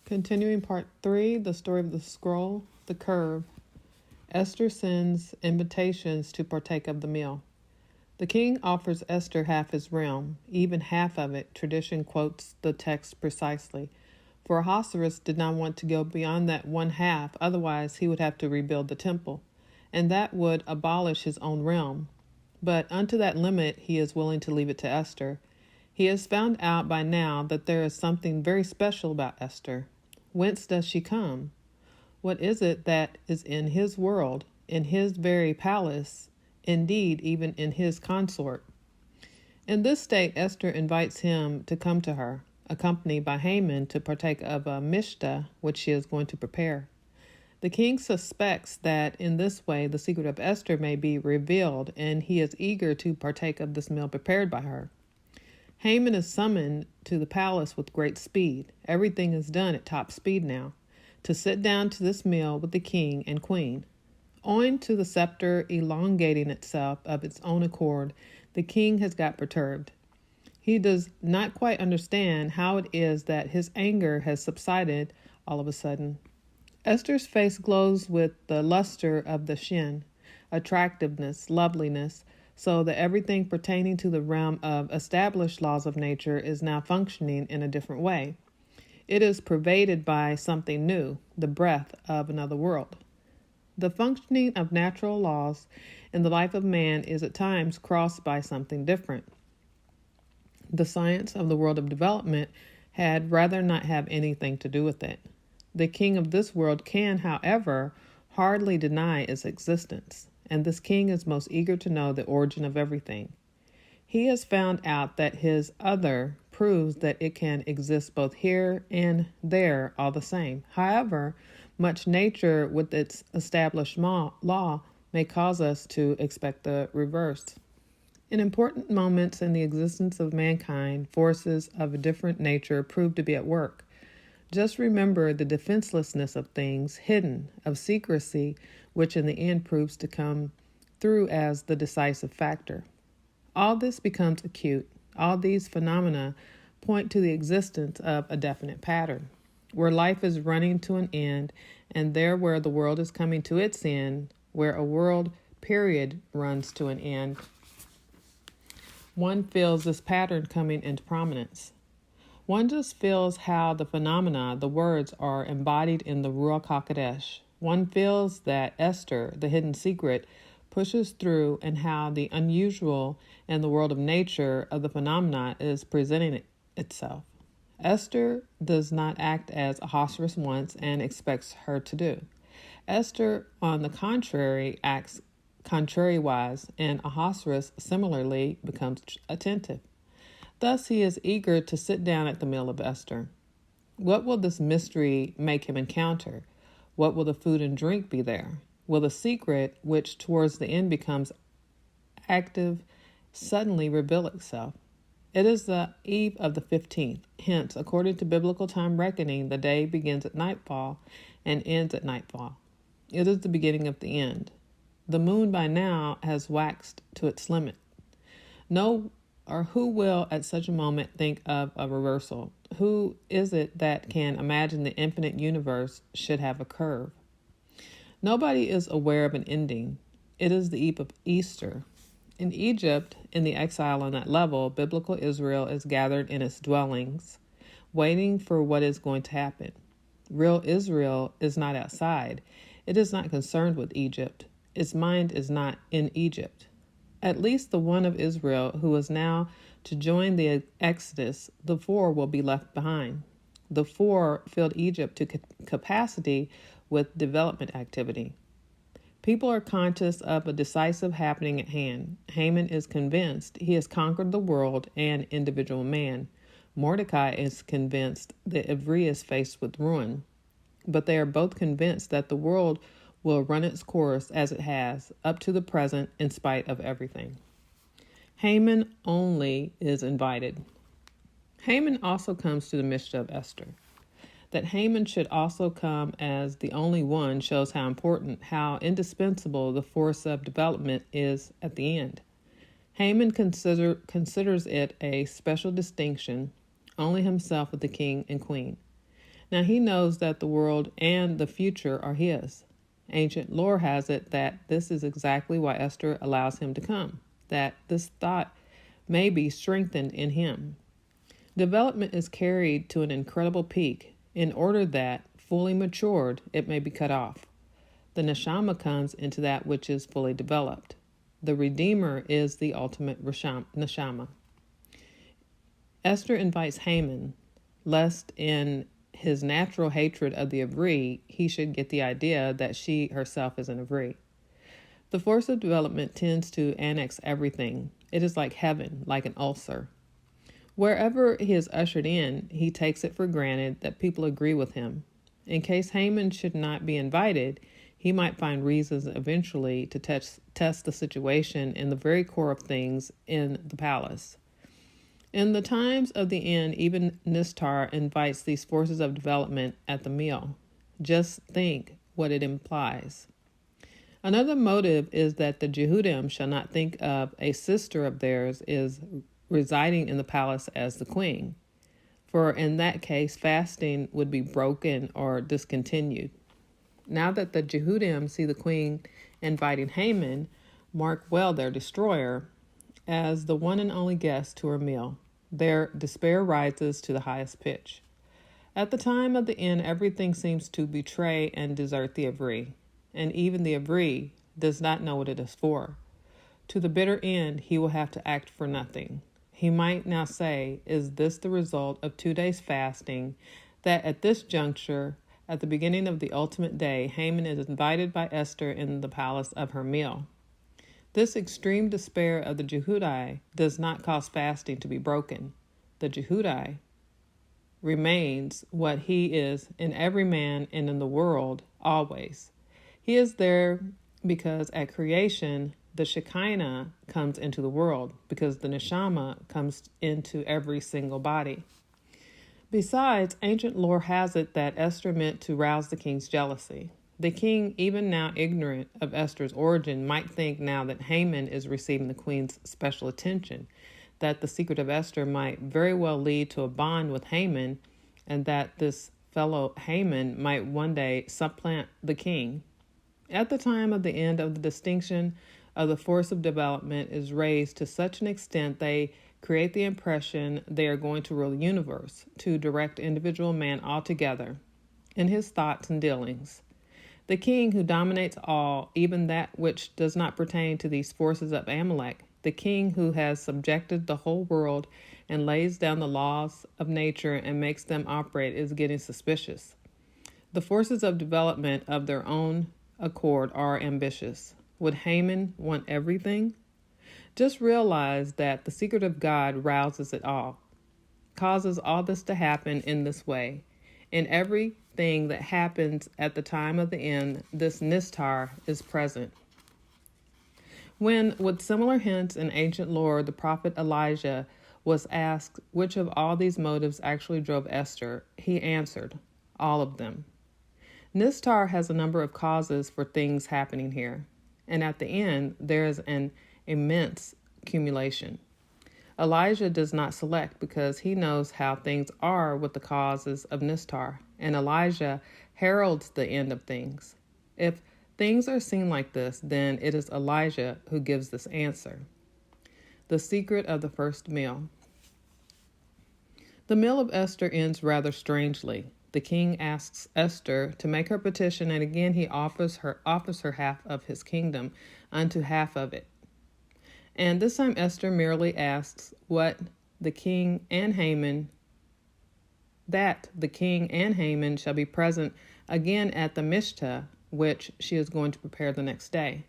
Continuing part 3, the story of the scroll, the curve. Esther sends invitations to partake of the meal. The king offers Esther half his realm, even half of it. Tradition quotes the text precisely. For Ahasuerus did not want to go beyond that one half, otherwise he would have to rebuild the temple, and that would abolish his own realm. But unto that limit he is willing to leave it to Esther. He has found out by now that there is something very special about Esther. Whence does she come? What is it that is in his world, in his very palace, indeed even in his consort? In this state, Esther invites him to come to her, accompanied by Haman, to partake of a mishta which she is going to prepare. The king suspects that in this way the secret of Esther may be revealed, and he is eager to partake of this meal prepared by her. Haman is summoned to the palace with great speed. Everything is done at top speed now, to sit down to this meal with the king and queen. Owing to the scepter elongating itself of its own accord, the king has got perturbed. He does not quite understand how it is that his anger has subsided all of a sudden. Esther's face glows with the luster of the shin, attractiveness, loveliness, so that everything pertaining to the realm of established laws of nature is now functioning in a different way. It is pervaded by something new, the breath of another world. The functioning of natural laws in the life of man is at times crossed by something different. The science of the world of development had rather not have anything to do with it. The king of this world can, however, hardly deny its existence, and this king is most eager to know the origin of everything. He has found out that his other proves that it can exist both here and there all the same. However, much nature with its established law may cause us to expect the reverse. In important moments in the existence of mankind, forces of a different nature prove to be at work. Just remember the defenselessness of things hidden, of secrecy, which in the end proves to come through as the decisive factor. All this becomes acute. All these phenomena point to the existence of a definite pattern, where life is running to an end, and there where the world is coming to its end, where a world period runs to an end, one feels this pattern coming into prominence. One just feels how the phenomena, the words, are embodied in the Ruach HaKodesh. One feels that Esther, the hidden secret, pushes through, and how the unusual in the world of nature of the phenomena is presenting itself. Esther does not act as Ahasuerus wants and expects her to do. Esther, on the contrary, acts contrariwise, and Ahasuerus similarly becomes attentive. Thus he is eager to sit down at the meal of Esther. What will this mystery make him encounter? What will the food and drink be there? Will the secret, which towards the end becomes active, suddenly reveal itself? It is the eve of the 15th. Hence, according to biblical time reckoning, the day begins at nightfall and ends at nightfall. It is the beginning of the end. The moon by now has waxed to its limit. Who will at such a moment think of a reversal? Who is it that can imagine the infinite universe should have a curve? Nobody is aware of an ending. It is the eve of Easter. In Egypt, in the exile on that level, biblical Israel is gathered in its dwellings, waiting for what is going to happen. Real Israel is not outside. It is not concerned with Egypt. Its mind is not in Egypt. At least the one of Israel who is now to join the Exodus, the four will be left behind. The four filled Egypt to capacity with development activity. People are conscious of a decisive happening at hand. Haman is convinced he has conquered the world and individual man. Mordecai is convinced that Ivri is faced with ruin. But they are both convinced that the world will run its course as it has, up to the present, in spite of everything. Haman only is invited. Haman also comes to the Mishta of Esther. That Haman should also come as the only one shows how important, how indispensable the force of development is at the end. Haman considers it a special distinction, only himself with the king and queen. Now he knows that the world and the future are his. Ancient lore has it that this is exactly why Esther allows him to come, that this thought may be strengthened in him. Development is carried to an incredible peak in order that, fully matured, it may be cut off. The neshama comes into that which is fully developed. The Redeemer is the ultimate neshama. Esther invites Haman, lest in his natural hatred of the Ivri, he should get the idea that she herself is an Ivri. The force of development tends to annex everything. It is like heaven, like an ulcer. Wherever he is ushered in, he takes it for granted that people agree with him. In case Haman should not be invited, he might find reasons eventually to test the situation in the very core of things in the palace. In the times of the end, even Nistar invites these forces of development at the meal. Just think what it implies. Another motive is that the Jehudim shall not think of a sister of theirs is residing in the palace as the queen, for in that case fasting would be broken or discontinued. Now that the Jehudim see the queen inviting Haman, mark well their destroyer, as the one and only guest to her meal, their despair rises to the highest pitch. At the time of the end, everything seems to betray and desert the Ivri, and even the Ivri does not know what it is for. To the bitter end, he will have to act for nothing. He might now say, is this the result of 2 days fasting, that at this juncture, at the beginning of the ultimate day, Haman is invited by Esther in the palace of her meal? This extreme despair of the Jehudi does not cause fasting to be broken. The Jehudi remains what he is in every man and in the world always. He is there because at creation, the Shekinah comes into the world, because the neshama comes into every single body. Besides, ancient lore has it that Esther meant to rouse the king's jealousy. The king, even now ignorant of Esther's origin, might think now that Haman is receiving the queen's special attention, that the secret of Esther might very well lead to a bond with Haman, and that this fellow Haman might one day supplant the king. At the time of the end of the distinction of the force of development is raised to such an extent they create the impression they are going to rule the universe, to direct individual man altogether in his thoughts and dealings. The king who dominates all, even that which does not pertain to these forces of Amalek, the king who has subjected the whole world and lays down the laws of nature and makes them operate, is getting suspicious. The forces of development of their own accord are ambitious. Would Haman want everything? Just realize that the secret of God rouses it all, causes all this to happen in this way. In everything that happens at the time of the end, this Nistar is present. When, with similar hints in ancient lore, the prophet Elijah was asked which of all these motives actually drove Esther, he answered, all of them. Nistar has a number of causes for things happening here, and at the end, there is an immense accumulation. Elijah does not select because he knows how things are with the causes of Nistar, and Elijah heralds the end of things. If things are seen like this, then it is Elijah who gives this answer. The secret of the first meal. The meal of Esther ends rather strangely. The king asks Esther to make her petition, and again he offers her half of his kingdom unto half of it. And this time Esther merely asks that the king and Haman shall be present again at the Mishta, which she is going to prepare the next day.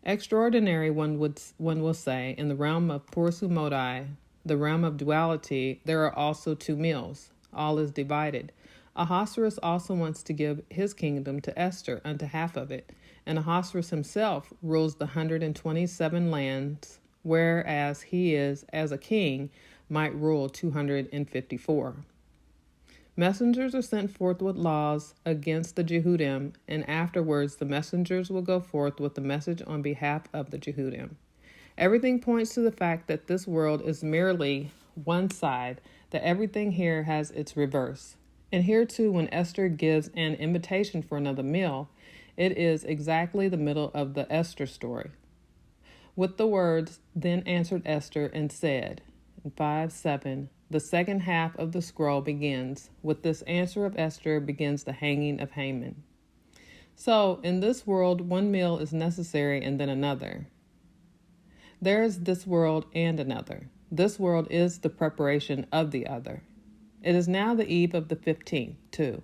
Extraordinary, one will say, in the realm of Pursumodai, the realm of duality, there are also 2 meals. All is divided. Ahasuerus also wants to give his kingdom to Esther unto half of it, and Ahasuerus himself rules the 127 lands, whereas he is, as a king, might rule 254. Messengers are sent forth with laws against the Jehudim, and afterwards the messengers will go forth with the message on behalf of the Jehudim. Everything points to the fact that this world is merely one side, that everything here has its reverse. And here too, when Esther gives an invitation for another meal, it is exactly the middle of the Esther story. With the words, "Then answered Esther and said," in 5:7, the second half of the scroll begins. With this answer of Esther begins the hanging of Haman. So, in this world, one meal is necessary and then another. There is this world and another. This world is the preparation of the other. It is now the eve of the 15th, too.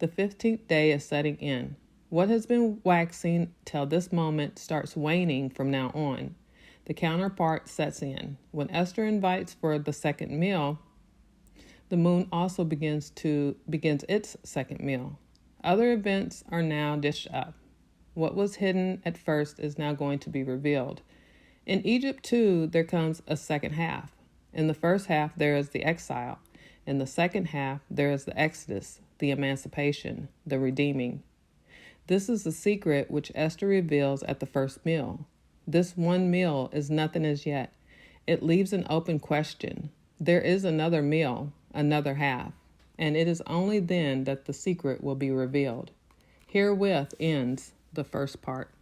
The 15th day is setting in. What has been waxing till this moment starts waning from now on. The counterpart sets in. When Esther invites for the second meal, the moon also begins its second meal. Other events are now dished up. What was hidden at first is now going to be revealed. In Egypt, too, there comes a second half. In the first half, there is the exile. In the second half, there is the exodus, the emancipation, the redeeming. This is the secret which Esther reveals at the first meal. This one meal is nothing as yet. It leaves an open question. There is another meal, another half, and it is only then that the secret will be revealed. Herewith ends the first part.